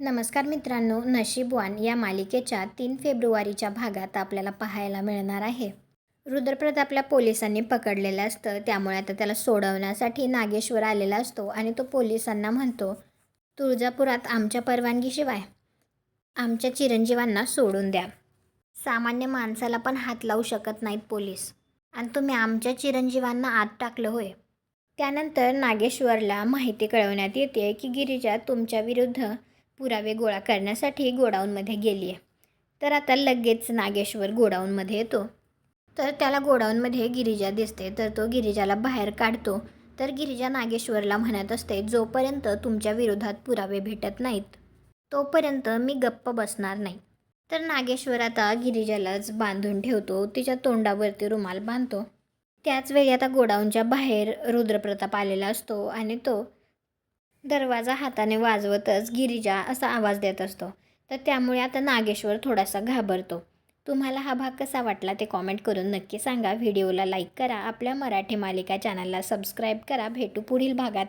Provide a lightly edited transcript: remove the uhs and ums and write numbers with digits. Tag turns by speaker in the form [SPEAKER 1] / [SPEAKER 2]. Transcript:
[SPEAKER 1] नमस्कार मित्रांनो, नशीबवान या मालिकेच्या 3 फेब्रुवारीच्या भागात आपल्याला पाहायला मिळणार आहे. रुद्रप्रतापला पोलिसांनी पकडलेलं असतं, त्यामुळे आता त्याला सोडवण्यासाठी नागेश्वर आलेला असतो आणि तो पोलिसांना म्हणतो, तुळजापुरात आमच्या परवानगीशिवाय आमच्या चिरंजीवांना सोडून द्या. सामान्य माणसाला पण हात लावू शकत नाहीत पोलीस, आणि तुम्ही आमच्या चिरंजीवांना आत टाकलं होय. त्यानंतर नागेश्वरला माहिती कळवण्यात येते की गिरिजा तुमच्या विरुद्ध पुरावे गोळा करण्यासाठी गोडाऊनमध्ये गेली आहे. तर आता लगेच नागेश्वर गोडाऊनमध्ये येतो. तर त्याला गोडाऊनमध्ये गिरिजा दिसते. तर तो गिरिजाला बाहेर काढतो. तर गिरिजा नागेश्वरला म्हणत असते, जोपर्यंत तुमच्या विरोधात पुरावे भेटत नाहीत तोपर्यंत मी गप्प बसणार नाही. तर नागेश्वर आता गिरिजालाच बांधून ठेवतो, तिच्या तोंडावरती रुमाल बांधतो. त्याचवेळी आता गोडाऊनच्या बाहेर रुद्रप्रताप आलेला असतो आणि तो दरवाजा हाताने वाजवतच गिरिजा असा आवाज देत असतो. तर त्यामुळे आता नागेश्वर थोडासा घाबरतो. तुम्हाला हा भाग कसा वाटला ते कॉमेंट करून नक्की सांगा. व्हिडिओला लाईक करा, आपल्या मराठी मालिका चॅनलला सबस्क्राईब करा. भेटू पुढील भागात.